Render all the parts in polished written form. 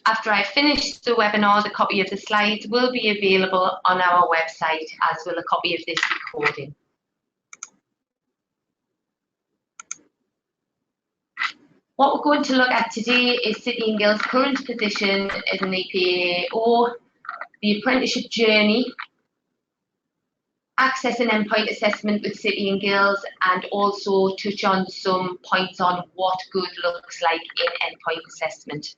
After I finish the webinar, the copy of the slides will be available on our website, as will a copy of this recording. What we're going to look at today is City and Guilds' current position as an EPAO, the apprenticeship journey, access and endpoint assessment with City and Guilds, and also touch on some points on what good looks like in endpoint assessment.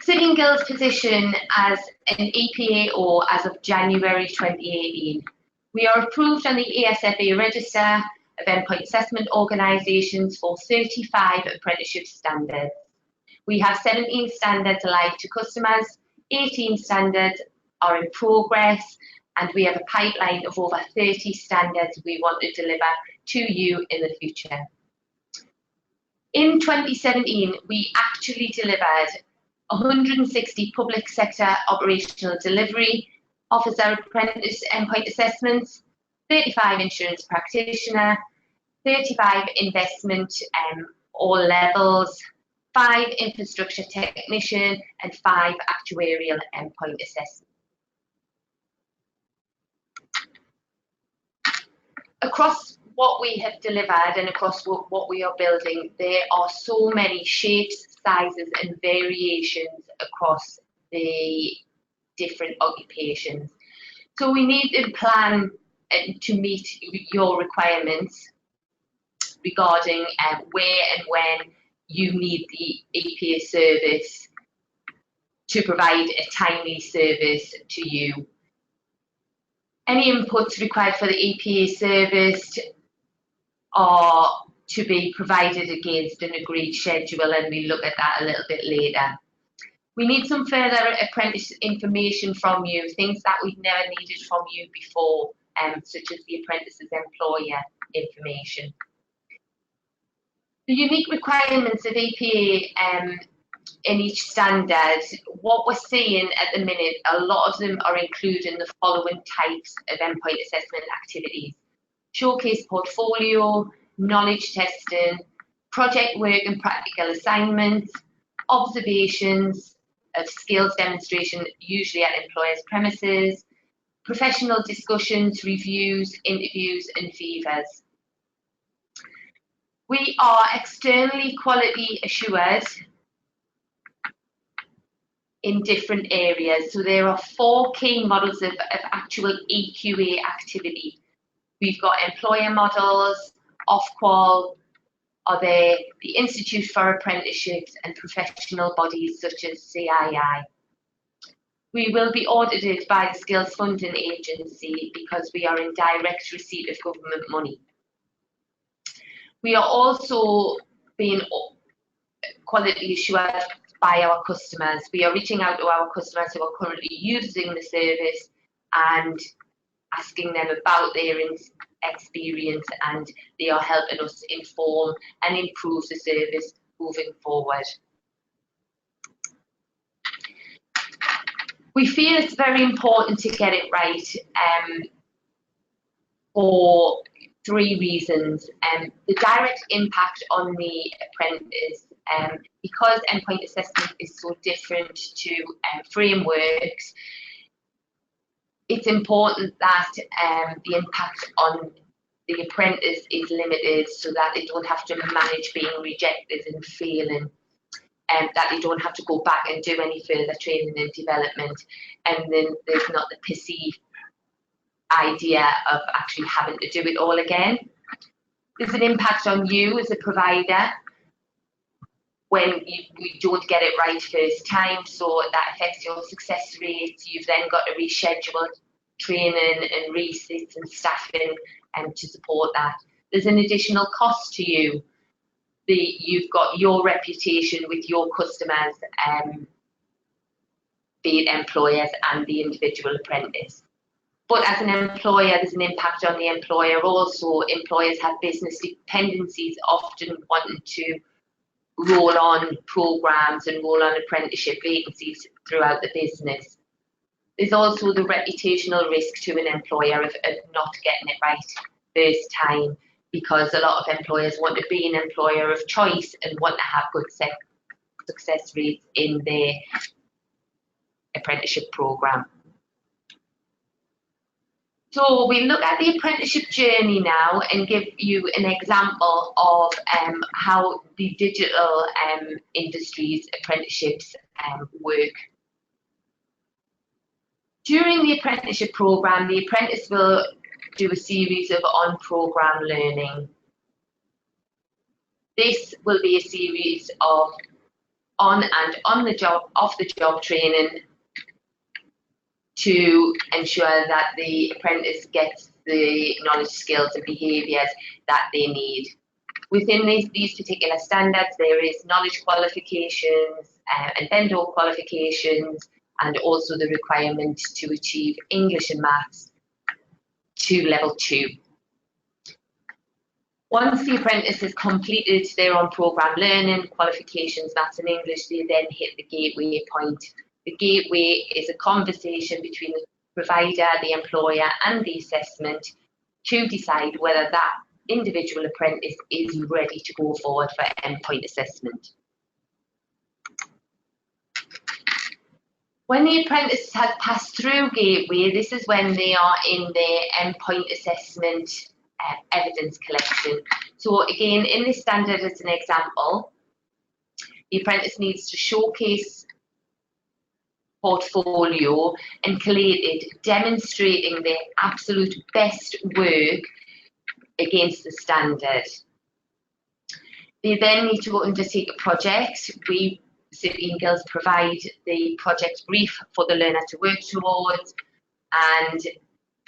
City and Guilds' position as an EPAO as of January 2018. We are approved on the ASFA register of endpoint assessment organisations for 35 apprenticeship standards. We have 17 standards live to customers, 18 standards are in progress, and we have a pipeline of over 30 standards we want to deliver to you in the future. In 2017, we actually delivered 160 public sector operational delivery officer apprentice endpoint assessments, 35 insurance practitioner, 35 investment all levels, 5 infrastructure technician, and 5 actuarial endpoint assessments. Across what we have delivered and across what we are building, there are so many shapes, sizes and variations across the different occupations. So we need to plan to meet your requirements regarding where and when you need the EPA service to provide a timely service to you. Any inputs required for the EPA service are to be provided against an agreed schedule, and we'll look at that a little bit later. We need some further apprentice information from you, things that we've never needed from you before, such as the apprentice's employer information. The unique requirements of EPA in each standard, what we're seeing at the minute, a lot of them are including the following types of endpoint assessment activities: showcase portfolio, knowledge testing, project work and practical assignments, observations of skills demonstration, usually at employers' premises, professional discussions, reviews, interviews and VIVAs. We are externally quality assured in different areas. So there are 4 key models of actual EQA activity. We've got employer models, Ofqual, are there the Institute for Apprenticeships and professional bodies such as CII. We will be audited by the Skills Funding Agency because we are in direct receipt of government money. We are also being quality assured by our customers. We are reaching out to our customers who are currently using the service and asking them about their experience, and they are helping us inform and improve the service moving forward. We feel it's very important to get it right for 3 reasons. The direct impact on the apprentice, because endpoint assessment is so different to frameworks, it's important that the impact on the apprentice is limited so that they don't have to manage being rejected and failing, and that they don't have to go back and do any further training and development, and then there's not the perceived idea of actually having to do it all again. There's an impact on you as a provider when you don't get it right first time, so that affects your success rates. You've then got to reschedule training and resits and staffing to support that. There's an additional cost to you. You've got your reputation with your customers, be it employers and the individual apprentice. But as an employer, there's an impact on the employer also. Employers have business dependencies, often wanting to roll on programs and roll on apprenticeship vacancies throughout the business. There's also the reputational risk to an employer of not getting it right first time, because a lot of employers want to be an employer of choice and want to have good success rates in their apprenticeship programme. So we look at the apprenticeship journey now and give you an example of how the digital industries apprenticeships work. During the apprenticeship programme, the apprentice will do a series of on-programme learning. This will be a series of on and off-the-job training to ensure that the apprentice gets the knowledge, skills and behaviours that they need. Within these particular standards, there is knowledge qualifications and vendor qualifications, and also the requirement to achieve English and Maths to level 2. Once the apprentice has completed their on-programme learning qualifications, Maths and English, they then hit the gateway point. The gateway is a conversation between the provider, the employer and the assessment to decide whether that individual apprentice is ready to go forward for endpoint assessment. When the apprentice has passed through gateway, this is when they are in their endpoint assessment evidence collection. So again, in this standard as an example, the apprentice needs to showcase portfolio and collate it, demonstrating their absolute best work against the standard. They then need to undertake a project. We, City and Guilds, provide the project brief for the learner to work towards, and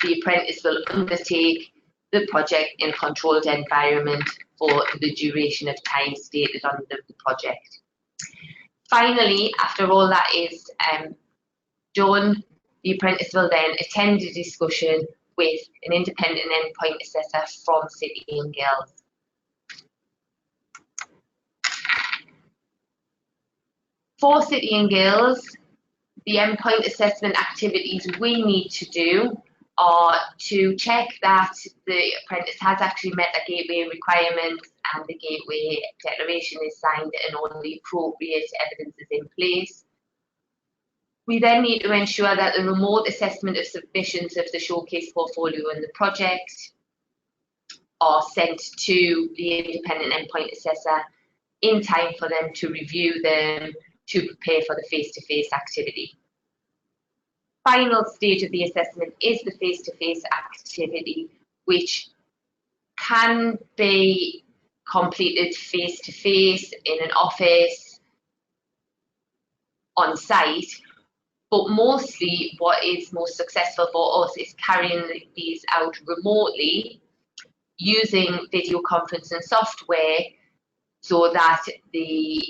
the apprentice will undertake the project in a controlled environment for the duration of time stated on the project. Finally, after all that is done, the apprentice will then attend a discussion with an independent endpoint assessor from City and Guilds. For City and Guilds, the endpoint assessment activities we need to do are to check that the apprentice has actually met the gateway requirements and the gateway declaration is signed and all the appropriate evidence is in place. We then need to ensure that the remote assessment of submissions of the showcase portfolio and the project are sent to the independent endpoint assessor in time for them to review them to prepare for the face-to-face activity. Final stage of the assessment is the face-to-face activity, which can be completed face-to-face in an office, on site, but mostly what is most successful for us is carrying these out remotely using video conferencing software so that the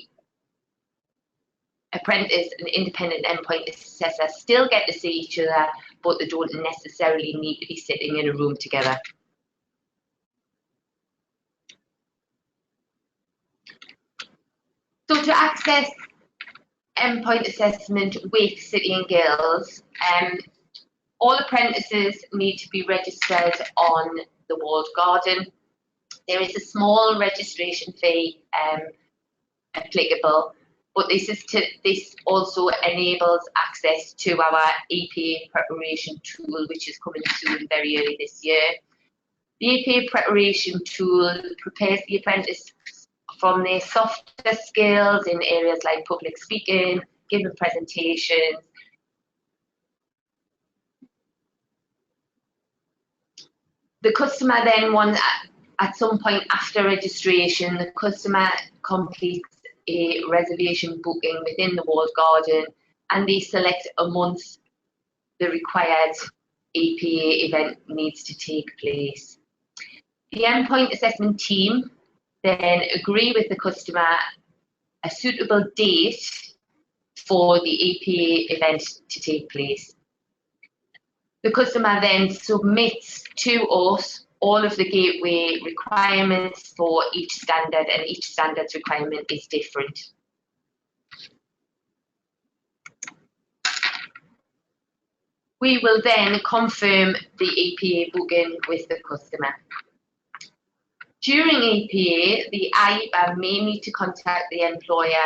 apprentice and independent endpoint assessor still get to see each other, but they don't necessarily need to be sitting in a room together. So to access endpoint assessment with City and Guilds, all apprentices need to be registered on the walled garden. There is a small registration fee applicable, but this also enables access to our EPA preparation tool, which is coming soon very early this year. The EPA preparation tool prepares the apprentice from their softer skills in areas like public speaking, giving presentations. The customer then at some point after registration, the customer completes a reservation booking within the walled garden and they select a month the required EPA event needs to take place. The endpoint assessment team then agree with the customer a suitable date for the EPA event to take place. The customer then submits to us all of the gateway requirements for each standard, and each standard's requirement is different. We will then confirm the EPA booking with the customer. During EPA, the IEPA may need to contact the employer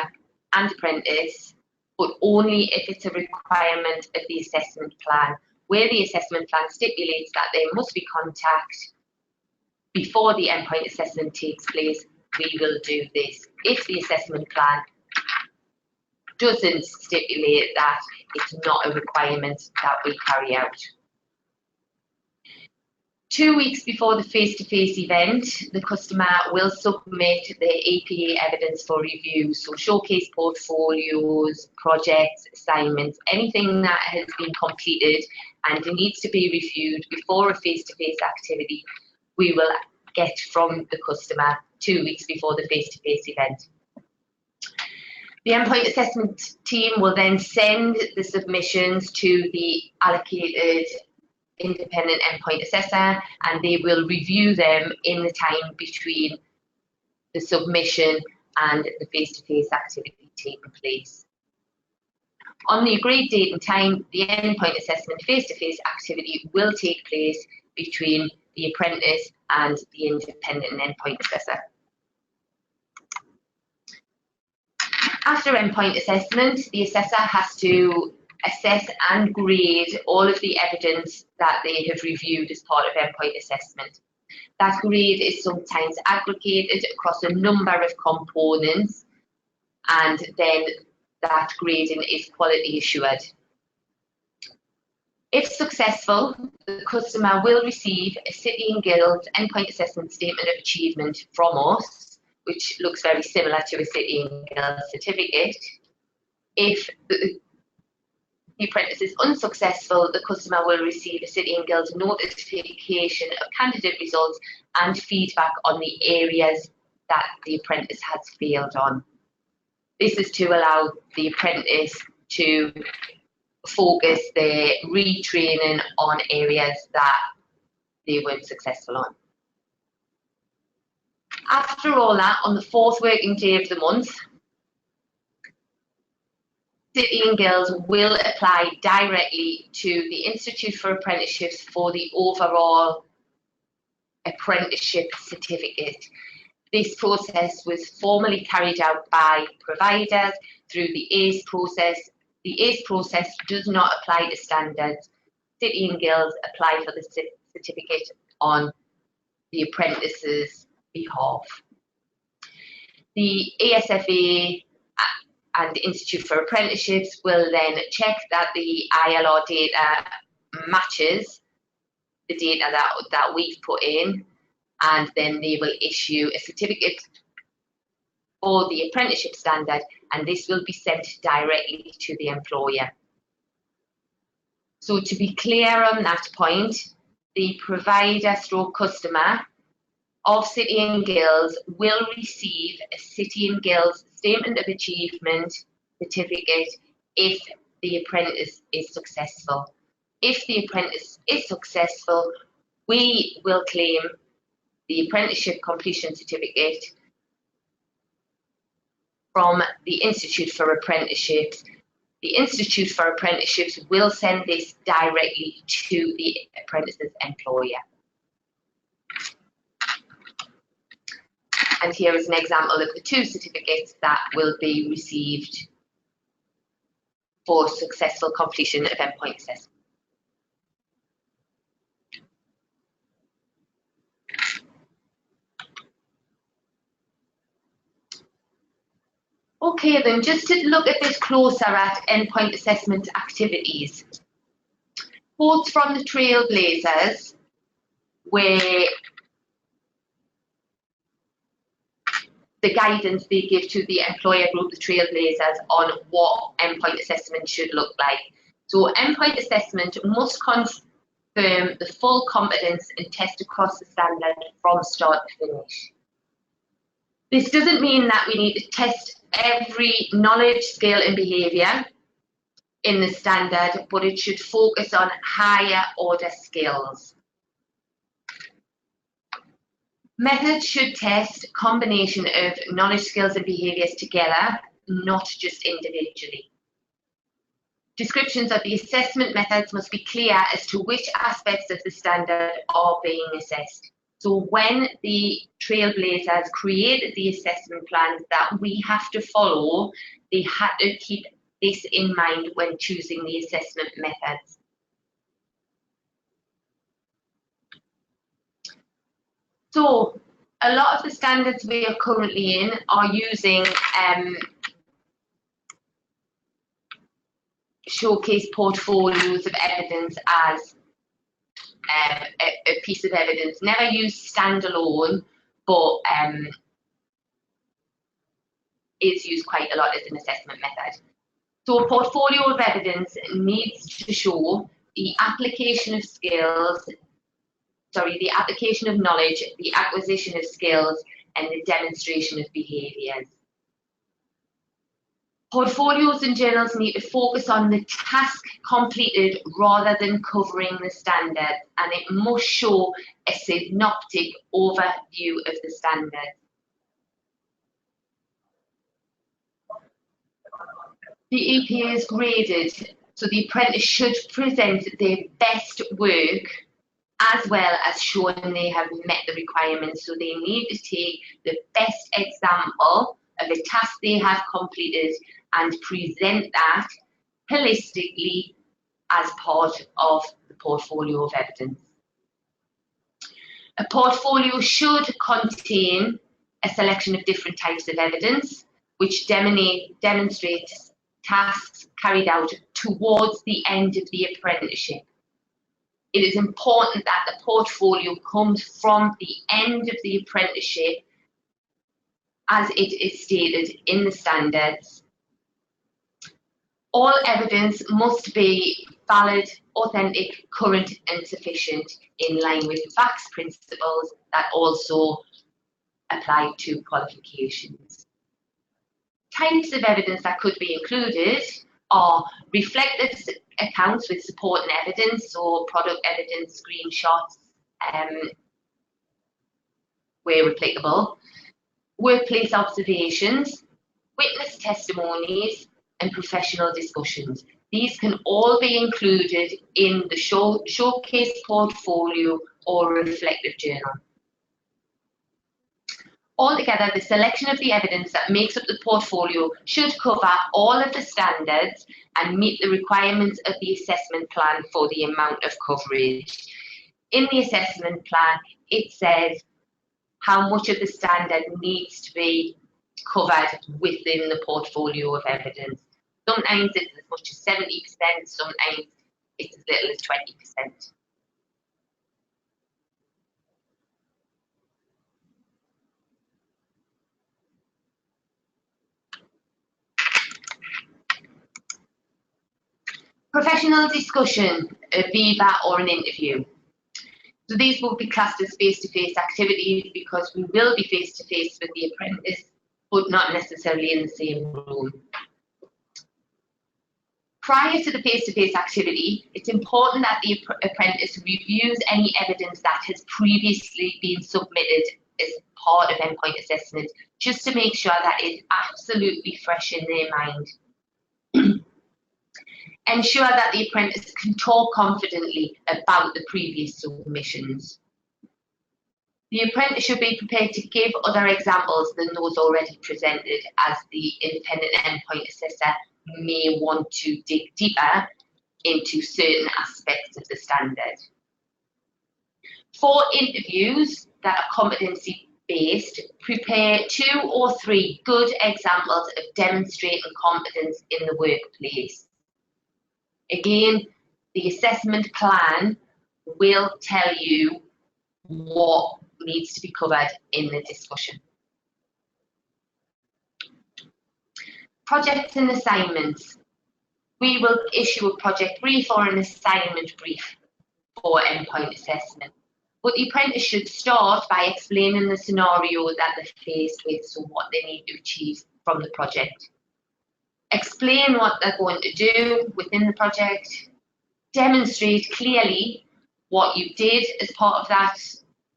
and apprentice, but only if it's a requirement of the assessment plan, where the assessment plan stipulates that there must be contact before the endpoint assessment takes place. We will do this. If the assessment plan doesn't stipulate that, it's not a requirement that we carry out. 2 weeks before the face-to-face event, the customer will submit their EPA evidence for review, so showcase portfolios, projects, assignments, anything that has been completed and needs to be reviewed before a face-to-face activity, we will get from the customer 2 weeks before the face-to-face event. The endpoint assessment team will then send the submissions to the allocated independent endpoint assessor, and they will review them in the time between the submission and the face-to-face activity taking place. On the agreed date and time, the endpoint assessment face-to-face activity will take place between the apprentice and the independent endpoint assessor. After endpoint assessment, the assessor has to assess and grade all of the evidence that they have reviewed as part of endpoint assessment. That grade is sometimes aggregated across a number of components, and then that grading is quality assured. If successful, the customer will receive a City and Guilds endpoint assessment statement of achievement from us, which looks very similar to a City and Guilds certificate. If the apprentice is unsuccessful, the customer will receive a City and Guilds notification of candidate results and feedback on the areas that the apprentice has failed on. This is to allow the apprentice to focus their retraining on areas that they weren't successful on. After all that, on the 4th working day of the month, City and Guilds will apply directly to the Institute for Apprenticeships for the overall apprenticeship certificate. This process was formally carried out by providers through the ACE process. The ACE process does not apply to standards. City and Guilds apply for the certificate on the apprentice's behalf. The ASFA and the Institute for Apprenticeships will then check that the ILR data matches the data that we've put in, and then they will issue a certificate for the apprenticeship standard, and this will be sent directly to the employer. So to be clear on that point, the provider stroke customer of City and Guilds will receive a City and Guilds Statement of Achievement certificate if the apprentice is successful. If the apprentice is successful, we will claim the apprenticeship completion certificate from the Institute for Apprenticeships. The Institute for Apprenticeships will send this directly to the apprentice's employer. And here is an example of the 2 certificates that will be received for successful completion of endpoint assessment. Okay, then just to look at this closer at endpoint assessment activities. Quotes from the Trailblazers, where the guidance they give to the employer group, the Trailblazers, on what endpoint assessment should look like. So endpoint assessment must confirm the full competence and test across the standard from start to finish. This doesn't mean that we need to test every knowledge, skill and behaviour in the standard, but it should focus on higher order skills. Methods should test a combination of knowledge, skills and behaviours together, not just individually. Descriptions of the assessment methods must be clear as to which aspects of the standard are being assessed. So when the trailblazers created the assessment plans that we have to follow, they had to keep this in mind when choosing the assessment methods. So a lot of the standards we are currently in are using showcase portfolios of evidence as a piece of evidence, never used standalone, but is used quite a lot as an assessment method. So a portfolio of evidence needs to show the application of skills, the application of knowledge, the acquisition of skills, and the demonstration of behaviours. Portfolios and journals need to focus on the task completed rather than covering the standards, and it must show a synoptic overview of the standards. The EPA is graded, so the apprentice should present their best work as well as showing they have met the requirements. So they need to take the best example of a task they have completed and present that holistically as part of the portfolio of evidence. A portfolio should contain a selection of different types of evidence which demonstrates tasks carried out towards the end of the apprenticeship. It is important that the portfolio comes from the end of the apprenticeship as it is stated in the standards. All evidence must be valid, authentic, current and sufficient in line with VAC's principles that also apply to qualifications. Types of evidence that could be included are reflective accounts with supporting evidence, or product evidence, screenshots where applicable, workplace observations, witness testimonies, and professional discussions. These can all be included in the showcase portfolio or reflective journal. Altogether, the selection of the evidence that makes up the portfolio should cover all of the standards and meet the requirements of the assessment plan for the amount of coverage. In the assessment plan, it says how much of the standard needs to be covered within the portfolio of evidence. Sometimes it's as much as 70%, sometimes it's as little as 20%. Professional discussion, a VIVA or an interview. So these will be classed as face-to-face activities because we will be face-to-face with the apprentice, but not necessarily in the same room. Prior to the face-to-face activity, it's important that the apprentice reviews any evidence that has previously been submitted as part of endpoint assessment, just to make sure that it's absolutely fresh in their mind. Ensure that the apprentice can talk confidently about the previous submissions. The apprentice should be prepared to give other examples than those already presented, as the independent endpoint assessor may want to dig deeper into certain aspects of the standard. For interviews that are competency-based, prepare 2 or 3 good examples of demonstrating competence in the workplace. Again, the assessment plan will tell you what needs to be covered in the discussion. Projects and assignments. We will issue a project brief or an assignment brief for endpoint assessment. But the apprentice should start by explaining the scenario that they're faced with, so what they need to achieve from the project. Explain what they're going to do within the project. Demonstrate clearly what you did as part of that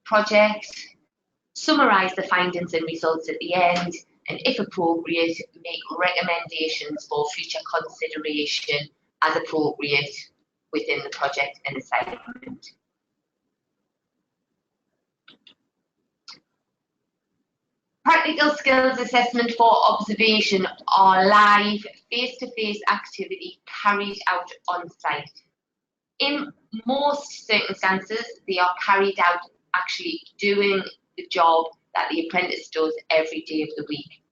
project. Summarise the findings and results at the end, and if appropriate, make recommendations for future consideration as appropriate within the project and assignment. Practical skills assessment for observation are live, face-to-face activity carried out on site. In most circumstances, they are carried out actually doing the job that the apprentice does every day of the week.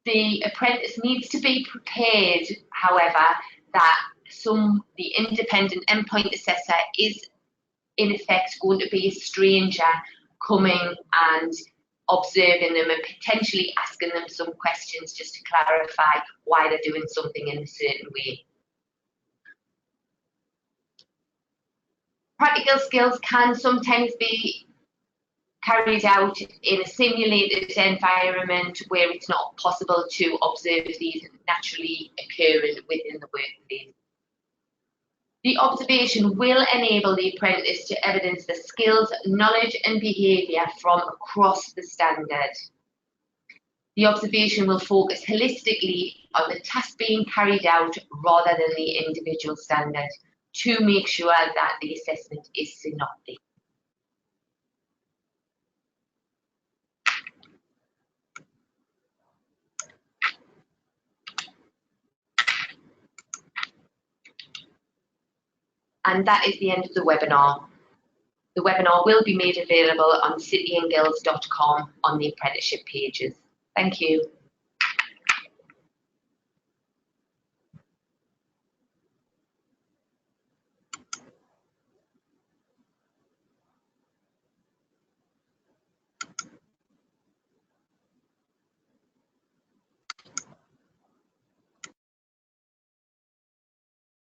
The apprentice needs to be prepared, however, that the independent endpoint assessor is in effect going to be a stranger coming and observing them and potentially asking them some questions just to clarify why they're doing something in a certain way. Practical skills can sometimes be carried out in a simulated environment where it's not possible to observe these naturally occurring within the workplace. The observation will enable the apprentice to evidence the skills, knowledge and behaviour from across the standard. The observation will focus holistically on the task being carried out rather than the individual standard to make sure that the assessment is synoptic. And that is the end of the webinar. The webinar will be made available on cityandguilds.com on the apprenticeship pages. Thank you.